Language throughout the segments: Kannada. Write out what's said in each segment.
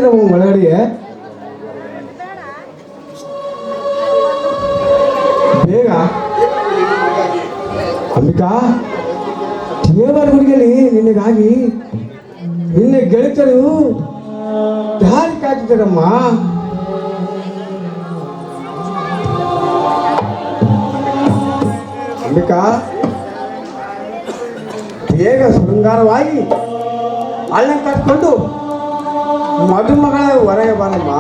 ಯಾಕೆ ನಮ್ಮ ಒಳಗಡೆಗೆ ಬೇಗ ಅಂಬಿಕಾ ದೇವರ ಗುಡಿಯಲ್ಲಿ ನಿನಗಾಗಿ ನಿನ್ನೆ ಗೆಳತರು ಯಾರು ಕಾಯ್ತಿದ್ದಾರಮ್ಮ? ಅಂಬಿಕಾ ಬೇಗ ಶೃಂಗಾರವಾಗಿ ಅಣ್ಣ ಕಟ್ಕೊಂಡು ಮದುಮಗಳ ಹೊರಗೆ ಬಾರಮ್ಮ.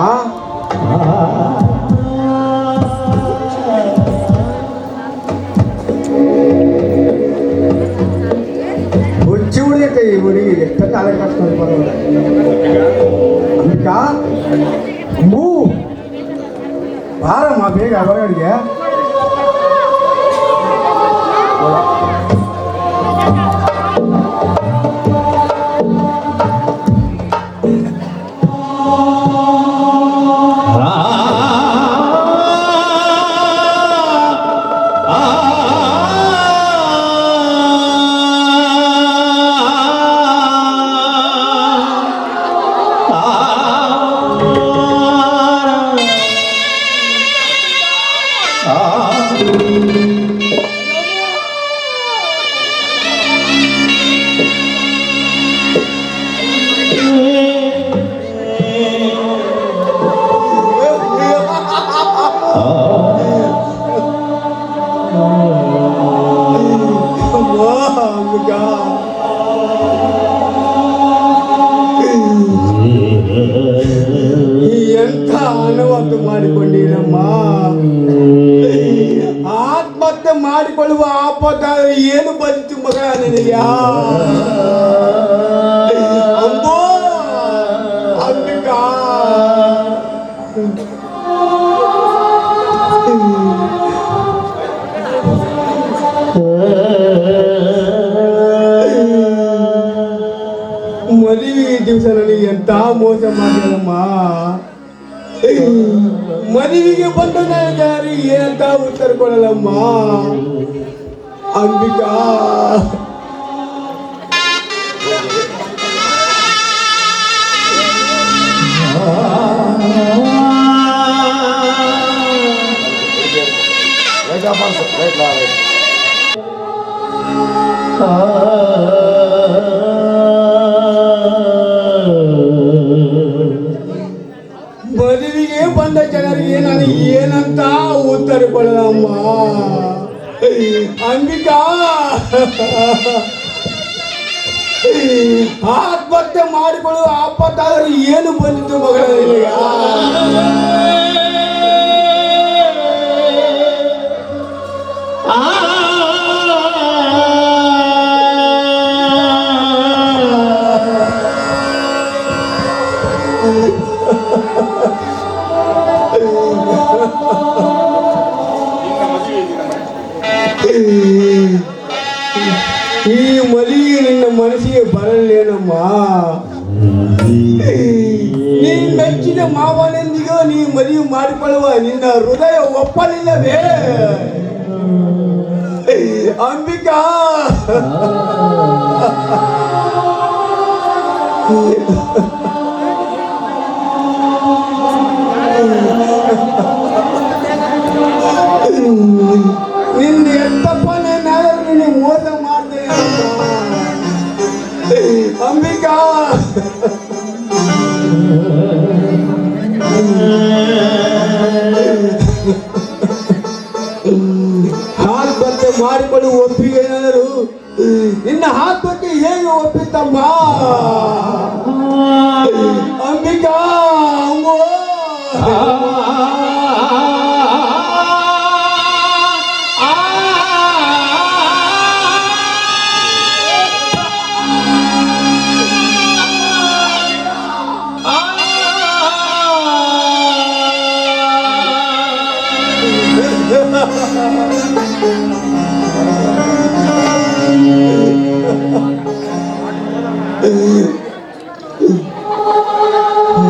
ಹುಚ್ಚಿ ಉಳಿಯತ್ತೆ ಈ ಊರಿಗೆ ಎಷ್ಟು ಕಾಲ ಕಟ್ಕೊಂಡು ಬರೋದು. ಅಂಬಿಕಾ ಬಾರಮ್ಮ ಬೇಗ ಹೊರಗಡೆಗೆ. ಎಂಥ ಅನುವಾದ ಮಾಡಿಕೊಂಡಿರಮ್ಮ. ಆತ್ಮಹತ್ಯೆ ಮಾಡಿಕೊಳ್ಳುವ ಆಪದ ಏನು ಬಂತು ಮಗ ನಿನಗೆ? ಅಮ್ಮೋ ಅಂಬಿಕಾ, ಮದುವೆ ದಿವಸ ನನಗೆ ಎಂತ ಮೋಸ ಮಾಡಿದಮ್ಮ. ಮದುವೆಗೆ ಬಂದ ನನಗೆ ಏನಂತ ಉತ್ತರ ಕೊಡಲಮ್ಮ ಅಂಬಿಕಾ. ಮದುವೆಗೆ ಬಂದ ಜನರಿಗೆ ನಾನು ಏನಂತ ಉತ್ತರ ಕೊಡಲಮ್ಮ ಅಂಬಿಕಾ. ಆತ್ಮಹತ್ಯೆ ಮಾಡಿಕೊಳ್ಳುವ ಆಪತ್ತಾದ್ರೆ ಏನು ಬಂದಿತ್ತು ಮಗಳ? ಈ ಮದುವೆ ನಿನ್ನ ಮನಸ್ಸಿಗೆ ಬರಲೇನಮ್ಮ? ನೀ ಮೆಚ್ಚಿನ ಮಾವನೆಂದಿಗೂ ನೀ ಮದುವೆ ಮಾಡಿಕೊಳ್ಳುವ ನಿನ್ನ ಹೃದಯ ಒಪ್ಪಲಿಲ್ಲವೇ ಅಂಬಿಕಾ? ನಿನ್ನ ಎತ್ತಪ್ಪನೇ ನಾನು ನಿನ್ನ ಮೋಸ ಮಾಡಿದೆ ಅಂಬಿಕಾ. ಆತ್ಮಹತ್ಯೆ ಮಾಡಿಕೊಳ್ಳುವ ಒಪ್ಪಿಗೆ ಏನಾದರೂ ನಿನ್ನ ಆತ್ಮಕ್ಕೆ ಹೇಗೆ ಒಪ್ಪಿತಮ್ಮ ಅಂಬಿಕಾ?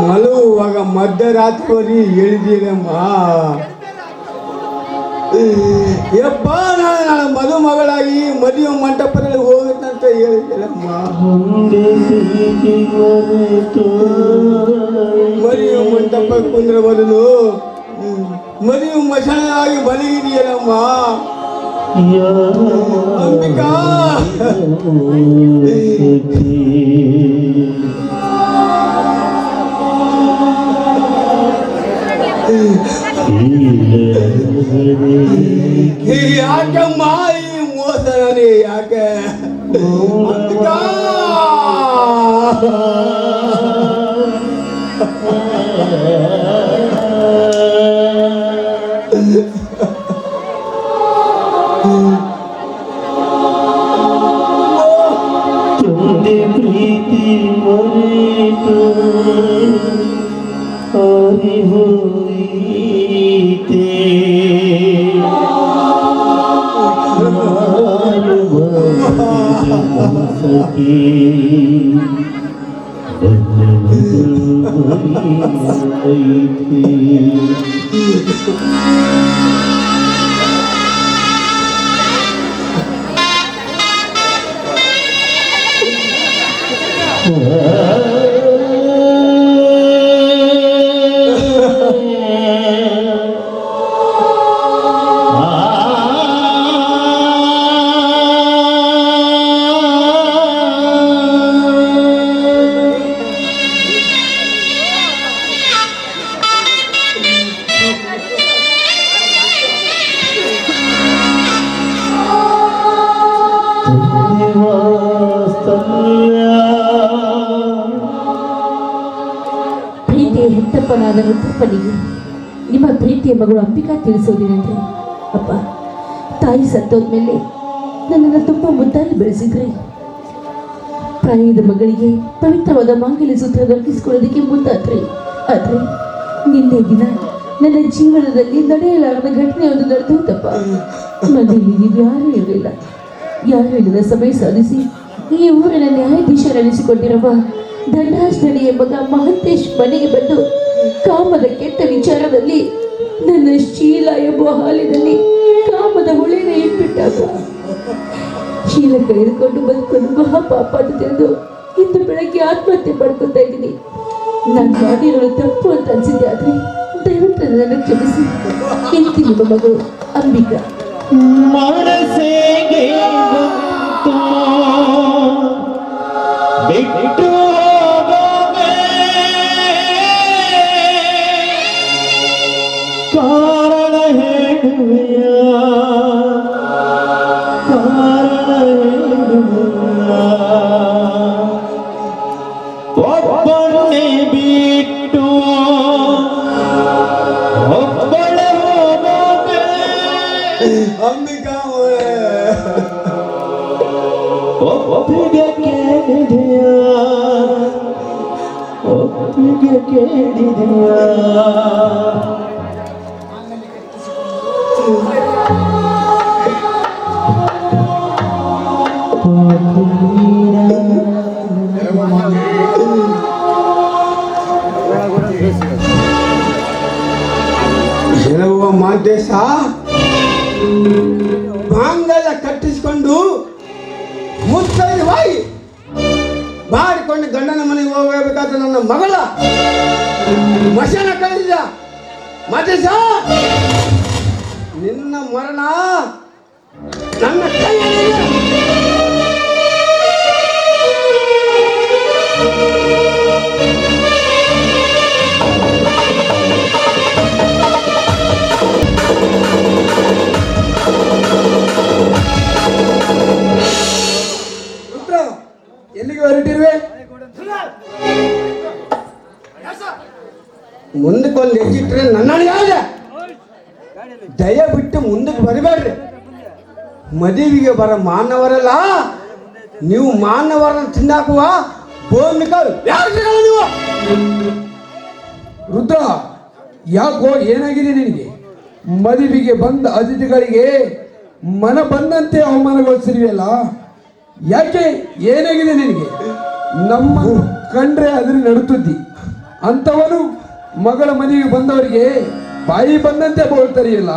ಮಲಗುವಾಗ ಮಧ್ಯರಾತ್ರಿ ಹೇಳಿದ್ದೀರಮ್ಮ. ಯಪ್ಪ ನಾನು ಮದುಮಗಳಾಗಿ ಮದುವೆ ಮಂಟಪದಲ್ಲಿ ಹೋಗುತ್ತಂತ ಹೇಳಿದ್ದೀರಮ್ಮ. ಮದುವೆ ಮಂಟಪ ಕುಂದ್ರ ಬದಲು ಮದುವೆ ಮಶಾನಾಗಿ ಬಲಿಗಿದೆಯಲ್ಲಮ್ಮ ಅಂಬಿಕಾ. ಯಾಕಮ್ಮ ಈ ಮೋಸನೇ ಯಾಕೆ ಅಂಬಿಕಾ? ತಂದೆ ಪ್ರೀತಿ ಮರೆತು ಹಾರಿ ಹೋಯಿತೆ ಸಖಿ ಪ್ರೀತಿಯ ಹೆತ್ತಪ್ಪನಾದ ರುದ್ರಪ್ಪನಿಗೆ ನಿಮ್ಮ ಪ್ರೀತಿಯ ಮಗಳು ಅಂಬಿಕಾ ತಿಳಿಸೋದೇನೆಂದ್ರೆ, ಅಪ್ಪ, ತಾಯಿ ಸತ್ತೋದ್ಮೇಲೆ ನನ್ನನ್ನು ತುಂಬ ಮುದ್ದಾಗಿ ಬೆಳೆಸಿದ್ರಿ. ಪ್ರಾಯದ ಮಗಳಿಗೆ ಪವಿತ್ರವಾದ ಮಾಂಗಲ್ಯ ಸೂತ್ರ ದೊರಕಿಸಿಕೊಳ್ಳೋದಕ್ಕೆ ಮುಂದಾದ್ರಿ. ಆದರೆ ನಿನ್ನೆ ದಿನ ನನ್ನ ಜೀವನದಲ್ಲಿ ನಡೆಯಲಾರದ ಘಟನೆ ಒಂದು ನಡೆದೋತಪ್ಪ. ಮನೆಯಲ್ಲಿ ನೀವು ಯಾರೂ ಇರಲಿಲ್ಲ. ಯಾರು ಇಲ್ಲದ ಸಮಯ ಸಾಧಿಸಿ ಈ ಊರಿನ ನ್ಯಾಯಾಧೀಶರೆನಿಸಿಕೊಂಡಿರುವ ದಂಡರಾಜ್ ದಣಿ ಮಗ ಮಹಂತೇಶ್ ಮನೆಗೆ ಬಂದು ಕಾಮದ ಕೆಟ್ಟ ವಿಚಾರದಲ್ಲಿ ನನ್ನ ಶೀಲ ಎಂಬ ಹಾಲಿನಲ್ಲಿ ಕಾಮದ ಹೊಳೆನ ಇಟ್ಬಿಟ್ಟಾಗ ಶೀಲ ಕಳೆದುಕೊಂಡು ಬದುಕೊಂಡು ಮಹಾಪಾಪ ಅಂತ ತಿಳಿದು ಇಂದು ಬೆಳಗ್ಗೆ ಆತ್ಮಹತ್ಯೆ ಮಾಡ್ಕೊತಾ ಇದ್ದೀನಿ. ನಾನು ಮಾಡಿರೋದು ತಪ್ಪು ಅಂತ ಅನ್ಸಿದ್ದೆ, ಆದ್ರೆ ದಯವಿಟ್ಟು ನನ್ನ ಕ್ಷಮಿಸಿ. ಎಂತಿ ನಿಮ್ಮ ಮಗಳು ಅಂಬಿಕಾ. ಮನಸ್ಸಿಗೆ ಬಿಟ್ಟು ಕಾರಣ ಹೇಳುವೆಯ ಒಬ್ಬನೇ ಬಿಟ್ಟು ಒಬ್ಬಳೆ ಹೋಗೋಕೆ ಅಂಬಿಕಾ ಒಪ್ಪಿಗೆ ಕೇಳಿದೆಯಾ ಒಪ್ಪಿಗೆ ಕೇಳಿದೆಯಾ ಏನವ್ವ ಮಾಂತೇಶ, ಮಾಂಗಲ್ಯ ಕಟ್ಟಿಸಿಕೊಂಡು ಮುತ್ತೈದವಾಗಿ ಬಾರಿಕೊಂಡು ಗಂಡನ ಮನೆಗೆ ಹೋಗಬೇಕಾದ ನನ್ನ ಮಗಳ ಮಶಾನ ಕಳೆದಿದ್ದ ಮಾತೇಶ. ನಿನ್ನ ಮರಣ ನನ್ನ ಕೈಯಲ್ಲಿದೆ. ಎಲ್ಲಿಗೆ ಹೊರಟಿರುವೆ? ಮುಂದಕ್ಕೊಂದು ಹೆಜ್ಜಿಟ್ರೆ ನನ್ನ ಯಾವ್ದ ದಯವಿಟ್ಟು ಮುಂದಕ್ಕೆ ಬರಬೇಡ್ರಿ. ಮದುವೆಗೆ ಬರ ಮಾನವರಲ್ಲ ನೀವು, ಮಾನವರನ್ನ ತಿನ್ನಾಕುವ ಬೋಮಿಕರು ನೀವು. ರುದ್ರ, ಯಾಕೋ ಏನಾಗಿದೆ ನಿನಗೆ? ಮದುವೆಗೆ ಬಂದ ಅತಿಥಿಗಳಿಗೆ ಮನ ಬಂದಂತೆ ಅವಮಾನಗೊಳಿಸಿರುವೆಯಲ್ಲ, ಯಾಕೆ? ಏನಾಗಿದೆ ನಿನಗೆ? ನಮ್ಮ ಕಂಡ್ರೆ ಅದ್ರ ನಡುತ್ತಿದ್ದಿ ಅಂಥವನು ಮಗಳ ಮನೆಗೆ ಬಂದವರಿಗೆ ಬಾಯಿ ಬಂದಂತೆ ಬೋಳ್ತಾರಿಯಲ್ಲ,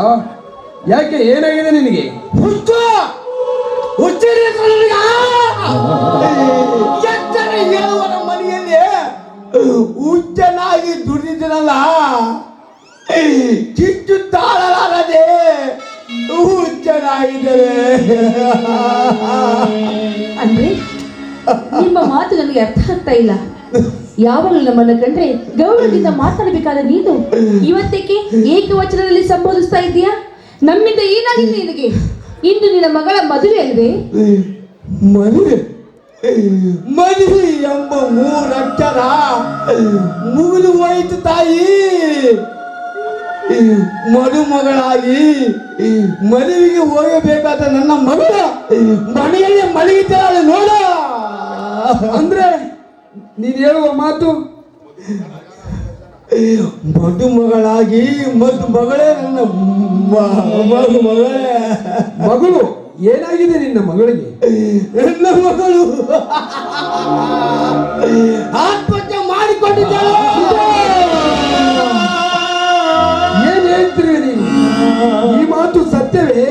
ಯಾಕೆ? ಏನಾಗಿದೆ ನಿನಗೆ? ಮನೆಯಲ್ಲಿ ಹುಚ್ಚನಾಗಿ ದುಡಿದ ಕಿಚ್ಚು ತಾಳಲಾರದೆ ಹುಚ್ಚನಾಗಿದ್ದಾರೆ. ಅಂದ್ರೆ ನಿಮ್ಮ ಮಾತು ನನಗೆ ಅರ್ಥ ಆಗ್ತಾ ಇಲ್ಲ. ಯಾವಾಗಲೂ ನಮ್ಮನ್ನ ಕಂಡ್ರೆ ಗೌರವದಿಂದ ಮಾತಾಡಬೇಕಾದ ನೀನು ಇವತ್ತೇಕೆ ಏಕವಚನದಲ್ಲಿ ಸಂಬೋಧಿಸ್ತಾ ಇದೀಯಾ? ನಮ್ಮಿಂದ ಏನಾಗಿದೆ ನಿನಗೆ? ಇಂದು ನಿನ್ನ ಮಗಳ ಮದುವೆ ಅಲ್ವೇ? ಮದುವೆ ಮದುವೆ ಎಂಬ 3 ಅಕ್ಷರ ಮುಗಿದು ಹೋಯಿತು ತಾಯಿ. ಮದುಮಗಳಾಗಿ ಮದುವೆಗೆ ಹೋಗಬೇಕಾದ ನನ್ನ ಮಗಳ ಮನೆಯಲ್ಲಿ ಮಲಗಿದ್ದಾಳೆ ನೋಡ. ಅಂದ್ರೆ ನೀನು ಹೇಳುವ ಮಾತು ಮದುಮಗಳಾಗಿ ಮಗಳೇ ನನ್ನ ಮಗಳೇ. ಮಗಳು ಏನಾಗಿದೆ ನಿನ್ನ ಮಗಳಿಗೆ? ನನ್ನ ಮಗಳು ಆತ್ಮಹತ್ಯೆ ಮಾಡಿಕೊಂಡಿದ್ದಾಳೆ. ಏನ್ ಹೇಳ್ತೀರಿ ನೀನು? ಈ ಮಾತು ಸತ್ಯವೇ?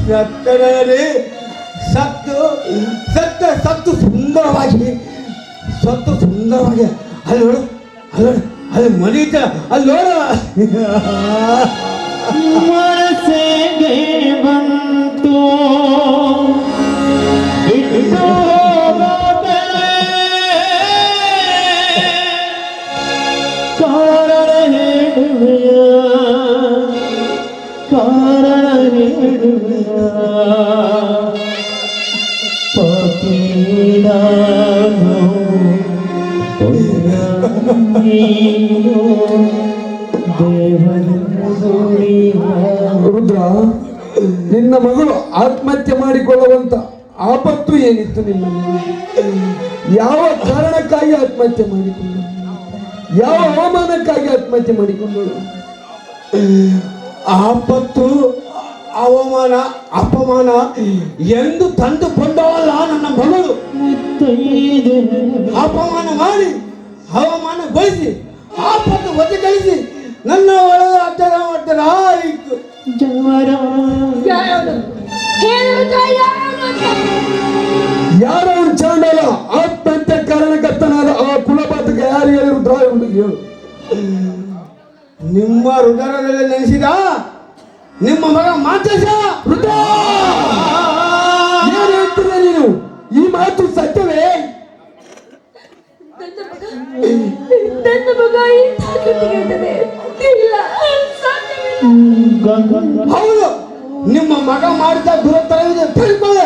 ಸತ್ತರಲ್ಲಿ ಸತ್ತು ಸುಂದರವಾಗಿ ಅಲ್ಲಿ ನೋಡು ಅಲ್ಲಿ ಮರೀತ ಅಲ್ಲಿ ನೋಡು. ಮನಸ್ಸಿಗೆ ಬಂತು ಬಿಟ್ಟು ಹೋಗಬೇಡ. ಕಾರಣ ಹೇಳುವೆಯ ಪಾಪಿ ನಾನು ನೀನು ರುದ್ರ, ನಿನ್ನ ಮಗಳು ಆತ್ಮಹತ್ಯೆ ಮಾಡಿಕೊಳ್ಳುವಂತ ಆಪತ್ತು ಏನಿತ್ತು ನಿನ್ನಲ್ಲಿ? ಯಾವ ಕಾರಣಕ್ಕಾಗಿ ಆತ್ಮಹತ್ಯೆ ಮಾಡಿಕೊಂಡಳು? ಯಾವ ಅವಮಾನಕ್ಕಾಗಿ ಆತ್ಮಹತ್ಯೆ ಮಾಡಿಕೊಂಡಳು? ಆಪತ್ತು ಅವಮಾನ ಅಪಮಾನ ಎಂದು ತಂದುಕೊಂಡವಲ್ಲ ನನ್ನ ಮಗಳು. ಅಪಮಾನ ಮಾಡಿ ಅವಮಾನಗೊಳಿಸಿ ಆಪತ್ತು ಒದ್ದೆಗಳಿಸಿ ನನ್ನ ಒಳಗ ಅಡ್ಡರ ಆಯಿತು. ಯಾರು ಅವನು ಚಾಂಡಾಲ? ಆತ್ಮಹತ್ಯೆ ಕಾರಣಕರ್ತನಾದ ಆ ಕುಲಪಾತಕ ಯಾರು ಹೇಳಿ ರುದ್ರ ಹೇಳು. ನಿಮ್ಮ ಹೃದಯದಲ್ಲಿ ನೆನೆಸಿದ ನಿಮ್ಮ ಮಗ ಮಾತೇಶ. ರುದ್ರ, ಏನು ಹೇಳ್ತಿದೆ ನೀನು? ಈ ಮಾತು ಸತ್ಯವೇ? ನನ್ನ ಮಗ ಇಂಥ ಕೃತಿಗೆ ಇಲ್ಲ, ಸಾಧ್ಯವಿಲ್ಲ. ಹೌದು, ನಿಮ್ಮ ಮಗ ಮಾಡಿದ ದುರತರವಿದೆ ತಿಳ್ಕೊಳ್ಳ.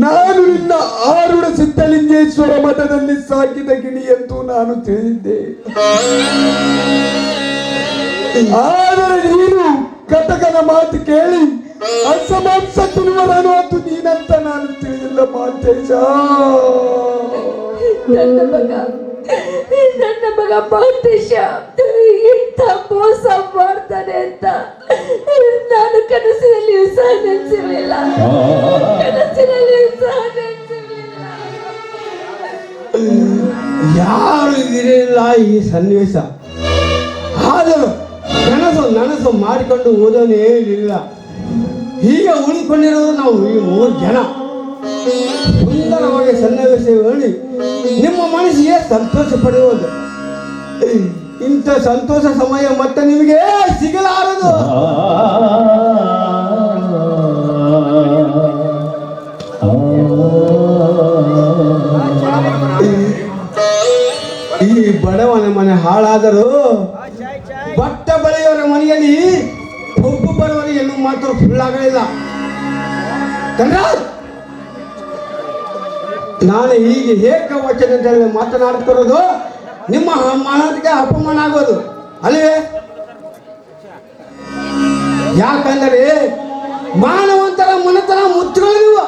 ನಾನು ನಿನ್ನ ಆರುಡ ಸಿದ್ಧಲಿಂಗೇಶ್ವರ ಮಠದಲ್ಲಿ ಸಾಕಿದ ಗಿಣಿ ಎಂದು ನಾನು ತಿಳಿದಿದ್ದೆ. ಆದರೆ ನೀನು ಕಟಕನ ಮಾತು ಕೇಳಿ ಅಸಮಾಂಸ ತಿನ್ನುವನು ಅದು ನೀನಂತ ನಾನು ತಿಳಿದಿಲ್ಲ ಮಾತೇಶ. ನನ್ನ ಮಗ ಮಾತೇಶ ಇಂಥ ಮೋಸ ಮಾಡ್ತಾನೆ ಅಂತ ನಾನು ಕನಸಿನಲ್ಲಿಯೂ ಸಹ ನೆನೆಸಿರಲಿಲ್ಲ. ಯಾರು ಇರಲಿಲ್ಲ ಈ ಸನ್ನಿವೇಶ. ಆದರೂ ನನಸು ಮಾಡಿಕೊಂಡು ಓದೋನೇ ಇಲ್ಲ. ಹೀಗೆ ಉಳಿದುಕೊಂಡಿರೋದು ನಾವು ಈ 3 ಜನ. ಸುಂದರವಾಗಿ ಸನ್ನಿವೇಶ ಹೇಳಿ ನಿಮ್ಮ ಮನಸ್ಸಿಗೆ ಸಂತೋಷ ಪಡೆಯುವುದು. ಇಂಥ ಸಂತೋಷ ಸಮಯ ಮತ್ತೆ ನಿಮಗೆ ಸಿಗಲಾರದು. ಈ ಬಡವನ ಮನೆ ಹಾಳಾದರೂ ಬಟ್ಟ ಬಳೆಯವರ ಮನೆಯಲ್ಲಿ ಒಬ್ಬು ಬರುವವರಿಗೆ ಎಲ್ಲೂ ಮಾತ್ರ ಸುಳ್ಳಾಗಲಿಲ್ಲ. ನಾನು ಹೀಗೆ ಏಕವಚನದಲ್ಲಿ ಮಾತನಾಡುತ್ತಿರೋದು ನಿಮ್ಮ ಮನಕ್ಕೆ ಅಪಮಾನ ಆಗೋದು ಅಲ್ಲವೇ? ಯಾಕಂದರೆ ಮಾನವಂತರ ಮನತನ ಮುಚ್ಚುಗಳಿರುವ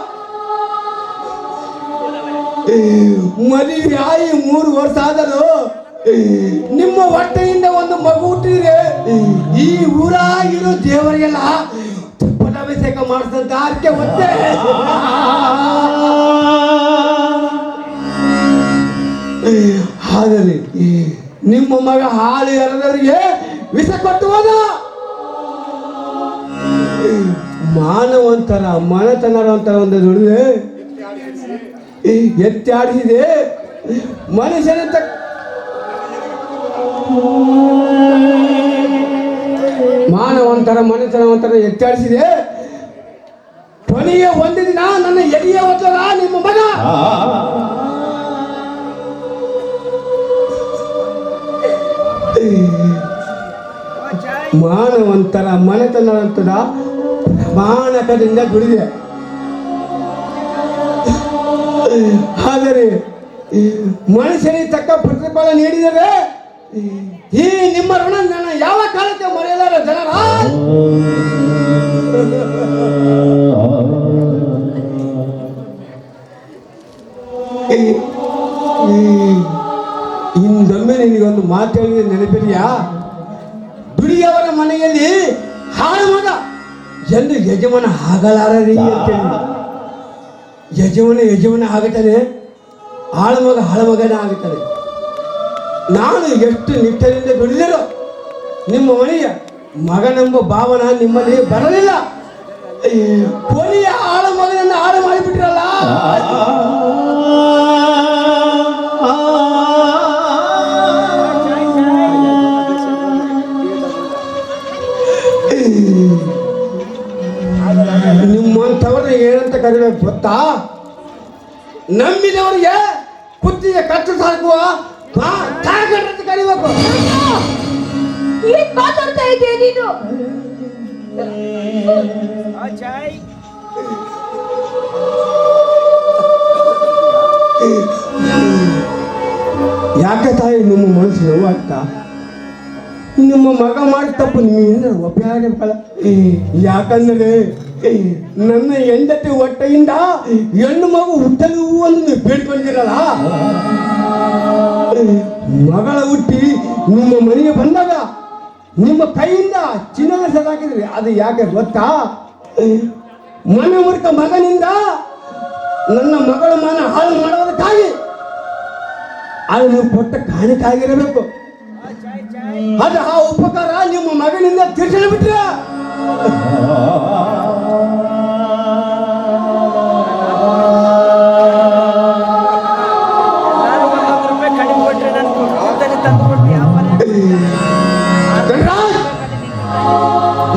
ಮದುವೆ ಆಗಿ 3 ವರ್ಷ ಆದರೂ ನಿಮ್ಮ ಹೊಟ್ಟೆಯಿಂದ ಒಂದು ಮಗು ಹುಟ್ಟಿದ್ರೆ ಈ ಊರಾಗಿರೋ ದೇವರಿಗೆಲ್ಲ ತುಪ್ಪದ ಅಭಿಷೇಕ ಮಾಡಿದಂತ ಆರ್ಕೆ ಒತ್ತೆ. ಆದರೆ ನಿಮ್ಮ ಮಗ ಹಾಲು ಎರೆದವರಿಗೆ ವಿಷ ಕೊಟ್ಟು ಹೋದ. ಮಾನವಂತರ ಮನತನರ ಅಂತ ಒಂದು ದುಡಿದೆ ಎತ್ತಾಡಿಸಿದೆ ಮನುಷ್ಯನ ಮಾನವಂತರ ಮನತನವಂತರ ಎತ್ತಾಡಿಸಿದೆ. ಕೊನೆಯ ಒಂದು ದಿನ ನನ್ನ ಎದೆಯ ಒತ್ತಡ ನಿಮ್ಮ ಮಗ ಮಾನವಂತರ ಮನೆತನವಂತರ ಪ್ರಮಾಣಕದಿಂದ ದುಡಿದೆ. ಆದರೆ ಮನುಷ್ಯನಿಗೆ ತಕ್ಕ ಪ್ರತಿಫಲ ನೀಡಿದರೆ ಈ ನಿಮ್ಮ ಋಣ ನನ್ನ ಯಾವ ಕಾಲಕ್ಕೆ ಮರೆಯಲಾರ ಜನರ. ಇಂದೊಮ್ಮೆ ನಿನಗೊಂದು ಮಾತು ಹೇಳಿದ ನೆನಪಿದೆಯಾ? ದುಡಿಯವರ ಮನೆಯಲ್ಲಿ ಹಾಳು ಮಗ ಎಂದು ಯಜಮಾನ ಆಗಲಾರರಿ ಅಂತೇಳಿ. ಯಜಮಾನ ಆಗುತ್ತಾನೆ, ಹಾಳು ಮಗನೇ ಆಗುತ್ತಾನೆ. ನಾನು ಎಷ್ಟು ನಿಷ್ಠೆಯಿಂದ ದುಡಿದರೂ ನಿಮ್ಮ ಮನೆಯ ಮಗನೆಂಬ ಭಾವನ ನಿಮ್ಮಲ್ಲಿ ಬರಲಿಲ್ಲ. ಕೊನೆಯ ಹಾಳು ಮಗನನ್ನು ಹಾಳು ಮಾಡಿಬಿಟ್ರಲ್ಲ. ನಿಮ್ಮಂಥವ್ರನ್ನ ಏನಂತ ಕರಿಬೇಕು ಗೊತ್ತಾ? ನಂಬಿದವರಿಗೆ ಕುತ್ತಿಗೆ ಕಟ್ಟು ಸಾಕುವ ಅಂತ ಕರಿಬೇಕು. ಏನ್ ಮಾತಾಡ್ತಾ ಇದೆಯಾ ನೀನು? ಯಾಕೆ ತಾಯಿ ನಿಮ್ಮ ಮನಸ್ಸು ನೋವಾಗ್ತಾ? ನಿಮ್ಮ ಮಗ ಮಾಡಿ ತಪ್ಪು ನಿಮ್ಮಿಂದ ಒಪ್ಪಿಯಾಗಬೇಕಲ್ಲ. ಯಾಕಂದ್ರೆ ನನ್ನ ಹೆಂಡತಿ ಹೊಟ್ಟೆಯಿಂದ ಹೆಣ್ಣು ಮಗು ಹುಟ್ಟಲು ಒಂದು ಬೇಡ್ಕೊಂಡಿರಲ್ಲ. ಮಗಳ ಹುಟ್ಟಿ ನಿಮ್ಮ ಮನೆಗೆ ಬಂದಾಗ ನಿಮ್ಮ ಕೈಯಿಂದ ಚಿನ್ನದ ಸದಾಕಿದ್ರಿ. ಅದು ಯಾಕೆ ಗೊತ್ತಾ? ಮನೆ ಮುರಿಕ ಮಗನಿಂದ ನನ್ನ ಮಗಳ ಮನ ಹಾಳು ಮಾಡೋದಕ್ಕಾಗಿ ಅದು ನೀವು ಕೊಟ್ಟ ಕಾಣಿಕಾಗಿರಬೇಕು. ಅದು ಆ ಉಪಕಾರ ನಿಮ್ಮ ಮಗನಿಂದ ತೀರ್ಸಲು ಬಿಟ್ರ.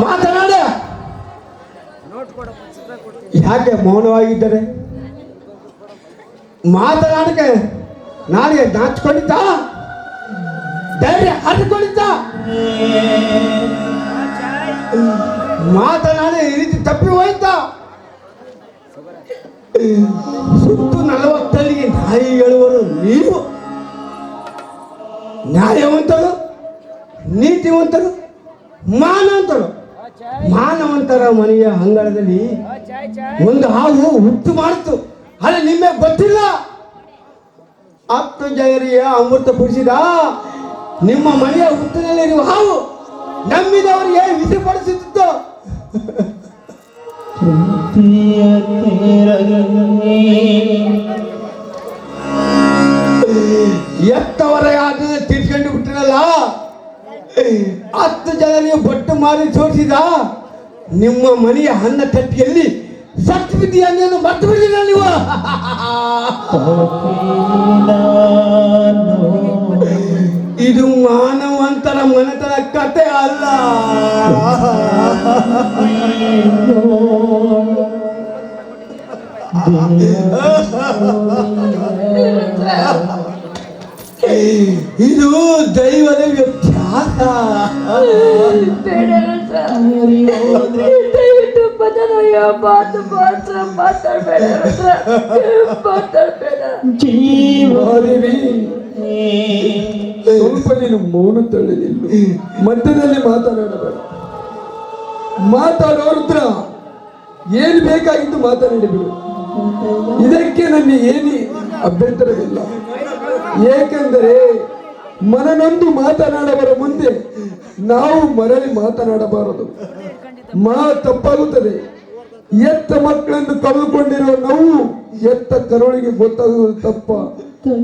ಮಾತನಾಡ. ಯಾಕೆ ಮೌನವಾಗಿದ್ದಾರೆ? ಮಾತನಾಡಕ್ಕೆ ನಾಳೆ ನಾಚ್ಕೊಂಡಿದ್ದ, ಧೈರ್ಯ ಹರಿದುಕೊಂಡಿದ್ದ. ಮಾತನಾಡಿ ಈ ರೀತಿ ತಪ್ಪಿ ಹೋಯ್ತ. ಸುತ್ತು 40 ನಾಯಿ ಹೇಳುವರು ನೀವು. ನ್ಯಾಯವಂತರು, ನೀತಿವಂತರು, ಮಾನವಂತರ ಮನೆಯ ಅಂಗಳದಲ್ಲಿ ಒಂದು ಹಾವು ಹುಟ್ಟು ಮಾಡಿತು. ಅದು ನಿಮಗೆ ಗೊತ್ತಿಲ್ಲ. 10 ಜನರಿಗೆ ಅಮೃತ ಪಡಿಸಿದ ನಿಮ್ಮ ಮನೆಯ ಹುಟ್ಟಿನಲ್ಲಿರುವ ಹಾವು ನಂಬಿದವರಿಗೆ ವಿಷಪಡಿಸುತ್ತಿತ್ತು. ಎತ್ತವರ ಅದನ್ನ ತಿರ್ಕೊಂಡು ಬಿಟ್ಟಿರಲ್ಲ. 10 ಜನರಿಗೆ ಬೊಟ್ಟು ಮಾರಿ ತೋರಿಸಿದ ನಿಮ್ಮ ಮನೆಯ ಅನ್ನ ತಟ್ಟಿಯಲ್ಲಿ ಸತ್ತು ಬಿದ್ದಿಯನ್ನು ಮರ್ತು ಬಿಟ್ಟಿಲ್ಲ ನೀವು. ಇದು ಮಾನವಂತರ ಮನೆತನ ಕತೆ ಅಲ್ಲ. ಇದು ದೈವದ ವ್ಯತ್ಯಾಸ. ದಯವಿಟ್ಟು ಬದಲಾಯ ಮಾತು ಮಾತ್ರ ಮಾತಾಡಬೇಡ. ಸ್ವಲ್ಪ ನೀನು ಮೌನ ತಳ್ಳಿಲ್ಲ. ಮಧ್ಯದಲ್ಲಿ ಮಾತನಾಡಬೇಡ. ಮಾತಾಡೋರ ಹತ್ರ ಏನು ಬೇಕಾಗಿತ್ತು ಮಾತನಾಡಿಬಿಡು. ಇದಕ್ಕೆ ನನ್ನ ಏನು ಅಭ್ಯಂತರವಿಲ್ಲ. ಏಕೆಂದರೆ ಮನನೊಂದು ಮಾತನಾಡವರ ಮುಂದೆ ನಾವು ಮರಳಿ ಮಾತನಾಡಬಾರದು. ತಪ್ಪಾಗುತ್ತದೆ. ಎತ್ತ ಮಕ್ಕಳನ್ನು ಕಳೆದುಕೊಂಡಿರೋ ನೋವು ಎತ್ತ ಕರುಳಿಗೆ ಗೊತ್ತಾಗುವುದು ತಪ್ಪ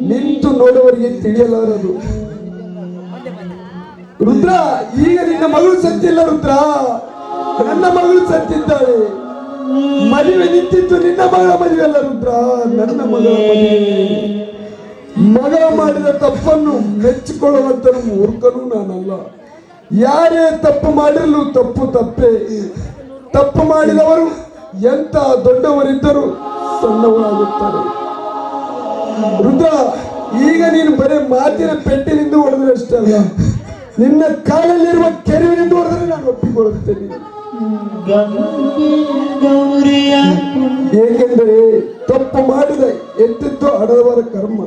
ನಿಂತು ನೋಡುವವರಿಗೆ ತಿಳಿಯಲಾರದು. ರುದ್ರ, ಈಗ ನಿನ್ನ ಮಗಳು ಸತ್ತಿಲ್ಲ ರುದ್ರ, ನನ್ನ ಮಗಳು ಸತ್ತಿದ್ದಾಳೆ. ಮದುವೆ ನಿಂತಿತ್ತು ನಿನ್ನ ಮಗಳ ಮದುವೆ ಅಲ್ಲ ರುದ್ರ, ನನ್ನ ಮಗಳ ಮದುವೆ. ಮಗ ಮಾಡಿದ ತಪ್ಪನ್ನು ಮೆಚ್ಚಿಕೊಳ್ಳುವಂತನು ಮೂರ್ಖನು ನಾನಲ್ಲ. ಯಾರೇ ತಪ್ಪು ಮಾಡಿರಲು ತಪ್ಪು ತಪ್ಪೇ. ತಪ್ಪು ಮಾಡಿದವರು ಎಂತ ದೊಡ್ಡವರಿದ್ದರೂ ಸಣ್ಣವರಾಗುತ್ತಾರೆ. ರುದ್ರ, ಈಗ ನೀನು ಬರೀ ಮಾತಿನ ಪೆಟ್ಟಿನಿಂದ ಹೊಡೆದ್ರೆ ಅಷ್ಟೇ ಅಲ್ಲ, ನಿನ್ನ ಕಾಲಲ್ಲಿರುವ ಕೆರುವಿನಿಂದ ಹೊಡೆದ್ರೆ ನಾನು ಒಪ್ಪಿಕೊಳ್ಳುತ್ತೇನೆ. ಏಕೆಂದರೆ ತಪ್ಪು ಮಾಡಿದ ಎತ್ತಿದ್ದು ಹಡದವರ ಕರ್ಮ,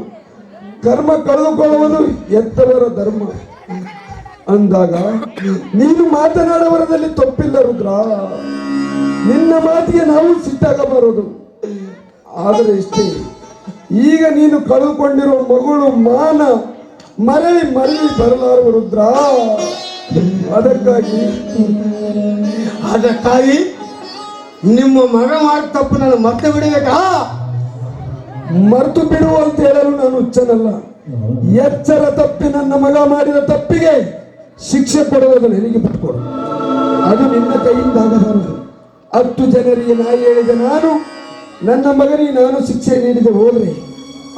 ಕರ್ಮ ಕಳೆದುಕೊಳ್ಳುವುದು ಎತ್ತವರ ಧರ್ಮ ಅಂದಾಗ ನೀನು ಮಾತನಾಡುವರದಲ್ಲಿ ತಪ್ಪಿಲ್ಲ ರುದ್ರ. ನಿನ್ನ ಮಾತಿಗೆ ನಾವು ಸಿಟ್ಟಾಗಬಾರದು. ಆದರೆ ಇಷ್ಟೇ, ಈಗ ನೀನು ಕಳೆದುಕೊಂಡಿರುವ ಮಗಳು ಮಾನ ಮರಳಿ ಬರಲಾರುವ ರುದ್ರ. ಅದಕ್ಕಾಗಿ ನಿಮ್ಮ ಮಗ ಮಾಡಿದ ತಪ್ಪು ನಾನು ಮತ್ತೆ ಬಿಡಬೇಕಾ? ಮರೆತು ಬಿಡುವ ಅಂತ ಹೇಳಲು ನಾನು ಹುಚ್ಚನಲ್ಲ. ಎಚ್ಚರ ತಪ್ಪಿ ನನ್ನ ಮಗ ಮಾಡಿದ ತಪ್ಪಿಗೆ ಶಿಕ್ಷೆ ಕೊಡುವುದು ನನಗೆ ಬಿಟ್ಟುಕೊಡು. ಅದು ನಿನ್ನ ಕೈಯಿಂದ ಆಗಬಾರದು. 10 ಜನರಿಗೆ ನಾ ಹೇಳಿದ ನಾನು ನನ್ನ ಮಗನಿಗೆ ನಾನು ಶಿಕ್ಷೆ ನೀಡಿದೆ ಹೋದ್ರೆ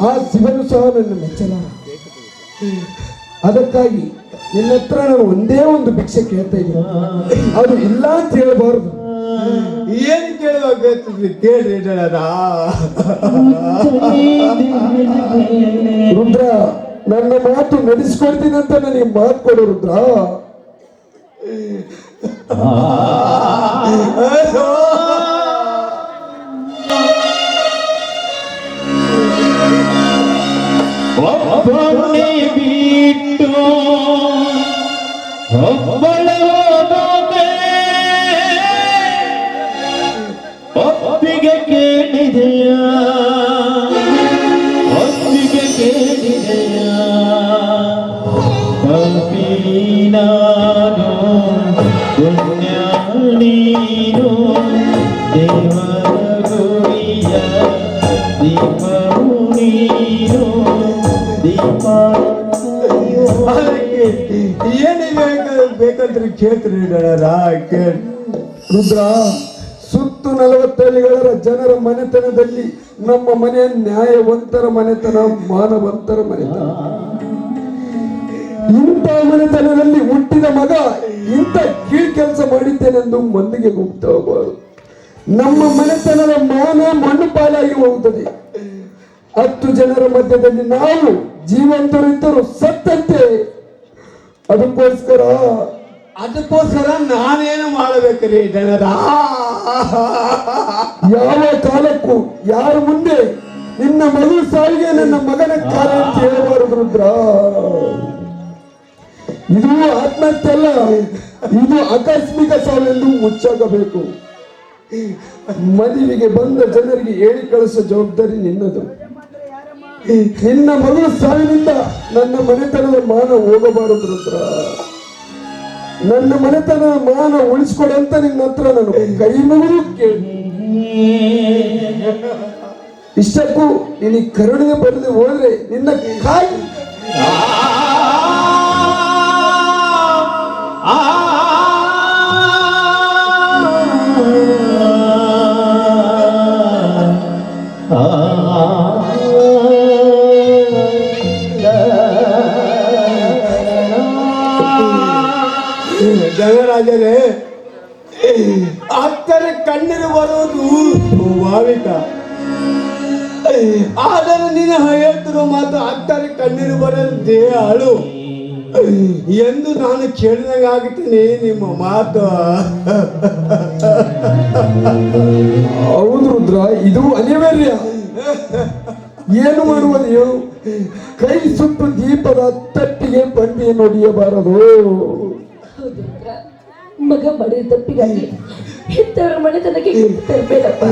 ಆ ಶಿವನು ಸಹ ನನ್ನ ಮೆಚ್ಚಲಾರ. ಅದಕ್ಕಾಗಿ ನಿನ್ನ ಹತ್ರ ನಾನು ಒಂದೇ ಒಂದು ಭಿಕ್ಷೆ ಕೇಳ್ತಾ ಇದ್ದೀನಿ, ಅದು ಇಲ್ಲ ಅಂತ ಹೇಳಬಾರದು. ಏನು ಕೇಳಬೇಕು ಕೇಳ್ರಿ ರುದ್ರ. ನನ್ನ ಮಾತು ನಡೆಸ್ಕೊಳ್ತೀನಿ ಅಂತ ನನಗೆ ಮಾತು ಕೊಡು ರುದ್ರ. ಒಬ್ಬನೇ ಬಿಟ್ಟು ಒಬ್ಬಳ ಒಪ್ಪಿಗೆ ಕೇಳಿದೆಯ, ಒಪ್ಪಿಗೆ ಕೇಳಿದೆಯ. ಪಾಪಿ ನಾನು ಪುಣ್ಯ ನೀನು, ದೇವರ ಗುರಿಯ ದೀಪವು ನೀನು, ದೀಪ ಏನಿದೆ ಬೇಕಂದ್ರೆ ಕೇಳ್ತೀರಿ ರುದ್ರ. ಸುತ್ತು 40 ಹಳ್ಳಿಗಳ ಜನರ ಮನೆತನದಲ್ಲಿ ನಮ್ಮ ಮನೆಯ ನ್ಯಾಯವಂತರ ಮನೆತನ, ಮಾನವಂತರ ಮನೆತನ. ಇಂಥ ಮನೆತನದಲ್ಲಿ ಹುಟ್ಟಿದ ಮಗ ಇಂಥ ಕೀಳ್ ಕೆಲಸ ಮಾಡಿದ್ದೇನೆಂದು ಮಂದಿಗೆ ಗುಪ್ತವಾಗಬಾರದು. ನಮ್ಮ ಮನೆತನದ ಮಾನ ಮಣ್ಣು ಪಾಲಾಗಿ ಹೋಗುತ್ತದೆ. 10 ಜನರ ಮಧ್ಯದಲ್ಲಿ ನಾವು ಜೀವಂತರಿದ್ದರು ಸತ್ತಂತೆ. ಅದಕ್ಕೋಸ್ಕರ ನಾನೇನು ಮಾಡಬೇಕ್ರಿ ಜನರ? ಯಾವ ಕಾಲಕ್ಕೂ ಯಾರ ಮುಂದೆ ನಿನ್ನ ಮಗಳು ಸಾವಿಗೆ ನನ್ನ ಮಗನ ಕಾಲ ಅಂತ ಹೇಳಬಾರದು ರುದ್ರ. ಇದು ಆತ್ಮಹತ್ಯೆ ಅಲ್ಲ, ಇದು ಆಕಸ್ಮಿಕ ಸಾವೆಂದು ಮುಚ್ಚಾಗಬೇಕು. ಮದುವೆಗೆ ಬಂದ ಜನರಿಗೆ ಹೇಳಿ ಕಳಿಸೋ ಜವಾಬ್ದಾರಿ ನಿನ್ನದು. ನಿನ್ನ ಮಗಳು ಸಾವಿನಿಂದ ನನ್ನ ಮನೆತನದ ಮಾನ ಹೋಗಬಾರದು ರುದ್ರ. ನನ್ನ ಮನೆತನದ ಮಾನ ಉಳಿಸ್ಕೊಡಂತ ನಿನ್ನ ಹತ್ರ ನಾನು ಕೈ ಮುಗಿದು ಕೇಳಿ. ಇಷ್ಟಕ್ಕೂ ನಿನಗೆ ಕರುಣೆ ಬರೆದು ಹೋದ್ರೆ ನಿನ್ನ ಕಾಯಿ ಜಗರಾಜರೇ, ಅತ್ತರ ಕಣ್ಣೀರು ಬರುವುದು ಸ್ವಾಭಾವಿಕ. ಆದರೆ ನೀನು ಹೇಳ್ತಿರೋ ಮಾತು ಅತ್ತರ ಕಣ್ಣೀರು ಬರೋದು ದೇಹ ಅಳು ಎಂದು ನಾನು ಕೇಳಿದಂಗೆ ಆಗುತ್ತೀನಿ ನಿಮ್ಮ ಮಾತು. ಹೌದು ರುದ್ರ, ಇದು ಅನಿವಾರ್ಯ. ಏನು ಮಾಡುವುದು ಹೇಳು? ಕೈ ಸುಟ್ಟು ದೀಪದ ತಟ್ಟಿಗೆ ಬಂಡಿ ನುಡಿಯಬಾರದು. ಮಗ ಮಾಡಿದ ತಪ್ಪಿಗಾಗಿ ಹೆತ್ತವರ ಮನೆತನಕ್ಕೆ ತರಬೇಡಪ್ಪ.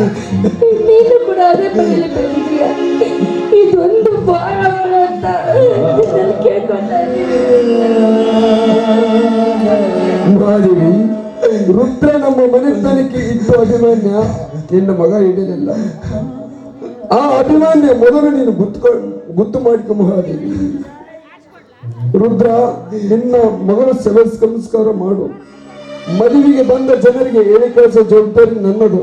ನೀನು ಕೂಡ ಅದೇ ಮನೆಯಲ್ಲಿ ಬೆಳೆದಿದ್ದೀಯ. ಇದೊಂದು ಬಾಳ ಅಂತ ನಿನ್ನಲ್ಲಿ ಕೇಳ್ಕೊಂಡೆ. ಮಹಾದೇವಿ, ರುದ್ರ ನಮ್ಮ ಮನೆತನಕ್ಕೆ ಇಟ್ಟು ಅಭಿಮಾನ್ಯ ನಿನ್ನ ಮಗ ಹಿಡಿಯಲಿಲ್ಲ. ಆ ಅಭಿಮಾನ್ಯ ಮೊದಲು ನೀನು ಗುತ್ತು ಮಾಡಿಕೊ ಮಹಾದೇವಿ. ರುದ್ರ, ನಿನ್ನ ಮಗಳ ಸೆವೆ ಸಂಸ್ಕಾರ ಮಾಡು. ಮದುವೆಗೆ ಬಂದ ಜನರಿಗೆ ಹೇಳಿ ಕಳಿಸೋ ಜವಾಬ್ದಾರಿ ನನ್ನದು.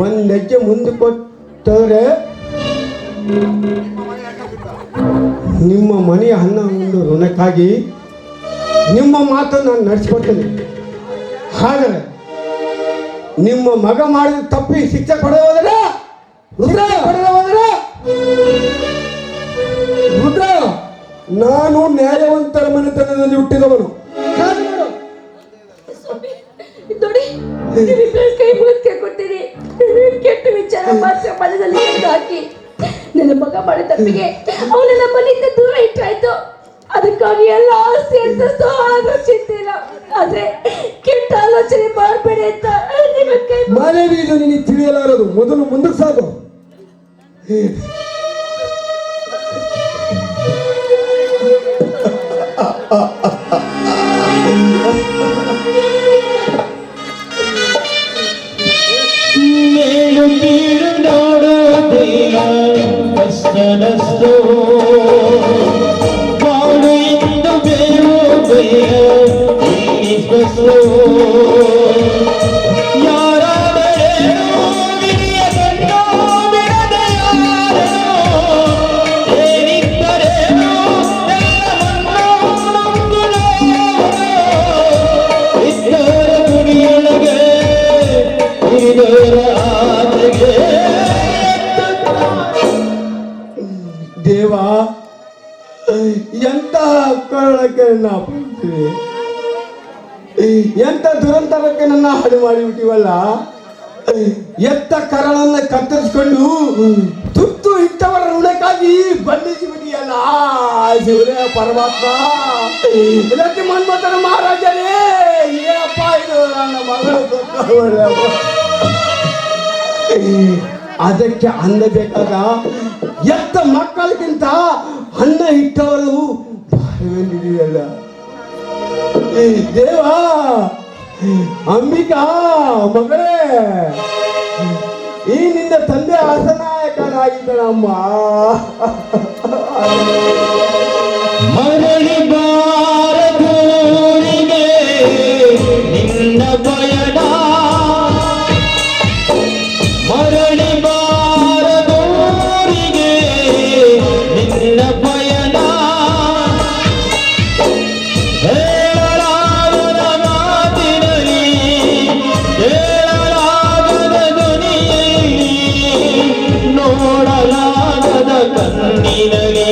ಒಂದ್ ಹೆಜ್ಜೆ ಮುಂದೆ ಕೊಟ್ಟರೆ ನಿಮ್ಮ ಮನೆಯ ಅನ್ನ ಒಂದು ಋಣಕ್ಕಾಗಿ ನಿಮ್ಮ ಮಾತನ್ನು ನಾನು ನಡೆಸಿಕೊಡ್ತೇನೆ. ಹಾಗಾದರೆ ನಿಮ್ಮ ಮಗ ಮಾಡಿದ ತಪ್ಪಿ ಶಿಕ್ಷೆ ಕೊಡೋದ್ರೆ ರುದ್ರ, ನಾನು ನ್ಯಾಯವಂತರ ಮನೆತನದಲ್ಲಿ ಹುಟ್ಟಿದವನು. ನೋಡಿ, ಕೈ ಮುಗಿದು ಕೇಳ್ಕೊಡ್ತೀನಿ. ಕೆಟ್ಟ ವಿಚಾರ ಮಾತ್ರ ಮನದಲ್ಲಿ ಹಾಕಿ ನನ್ನ ಮಗ ಮಾಡಿದ ತಪ್ಪಿಗೆ ಅವನನ್ನ ಮನೆಯಿಂದ ದೂರ ಇಟ್ಟಾಯ್ತು. ಅದಕ್ಕಾಗಿ ಎಲ್ಲ ಆಸ್ತಿ ಅಂತಸ್ತು ಆದ್ರೂ ಚಿಂತೆ ಇಲ್ಲ. ಆದ್ರೆ ಕೆಟ್ಟ ಆಲೋಚನೆ ಮಾಡಬೇಡಿ ಅಂತ ನಿಮ್ಮ ಕೈ ಮಾನವಿ, ಇದು ನಿನಗೆ ತಿಳಿಯಲಾರದು. ಮೊದಲು ಮುಂದಕ್ಕೆ ಸಾಗು. ಮೇಲು ಕೀಳು ನೋಡುವುದಿಲ್ಲ, ಕಷ್ಟನಷ್ಟು ಬಾಳು ಎಂದು ಬೇವು ಬಯಸು. ಯಾರಾದರೇನು ವಿಧಿಯ ಕಣ್ಣು ಬಿಡದೆ ಯಾರನು, ಏನಿದ್ದರೇನು ಎಲ್ಲವನ್ನೂ ನಂಬುಳು. ಇದ್ದರ ಗುಡಿಯೊಳಗೆ ದೇವ, ಎಂತ ಕರುಣಕ್ಕೆ ನನ್ನ ಅಪ್ಪಳಿಸಿದೆ, ಎಂತ ದುರಂತರಕ್ಕೆ ನನ್ನ ಹಾಡು ಮಾಡಿಬಿಟ್ಟಿವಲ್ಲ. ಎತ್ತ ಕರಳನ್ನ ಕತ್ತರಿಸಿಕೊಂಡು ತುತ್ತು ಇಟ್ಟವರ ಋಣಕ್ಕಾಗಿ ಬಂಧಿಸಿ ಬಿಟ್ಟಿಯಲ್ಲ ಶಿವರೇ ಪರಮಾತ್ಮ. ಇದಕ್ಕೆ ಮನ್ಮಥನ ಮಹಾರಾಜನೇ, ಏನಪ್ಪ ಇದು ನನ್ನ ಮಗಳು. ಅದಕ್ಕೆ ಅನ್ನಬೇಕಾದ ಎತ್ತ ಮಕ್ಕಳಿಗಿಂತ ಅನ್ನ ಇಟ್ಟವರು ಭಾರವೆಂದಿದೆಯಲ್ಲ ದೇವ. ಅಂಬಿಕಾ ಮಗಳೇ, ಈ ನಿನ್ನ ತಂದೆ ಅಸನಾಯಕನಾಗಿದ್ದನಮ್ಮ. ಮರಳಿ ಬಾರದೂರಿಗೆ ನಿನ್ನ ಪಯಣ, ಮರಳಿ ಬಾರದೂರಿಗೆ ನಿನ್ನ ಪಯಣ. ಹೇಳಲಾಗದ ಮಾತಿನಲ್ಲಿ, ಹೇಳಲಾಗದ ಧ್ವನಿಯಲ್ಲಿ, ನೋಡಲಾಗದ ಕಣ್ಣಿನಲ್ಲಿ,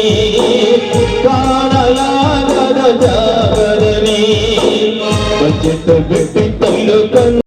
ಕಾಣಲಾಗದ ಜಾಗದಲ್ಲಿ ಬಚ್ಚಿಟ್ಟು ಬಿಟ್ಟಿತ್ತಲು ಕಣ್ಣು.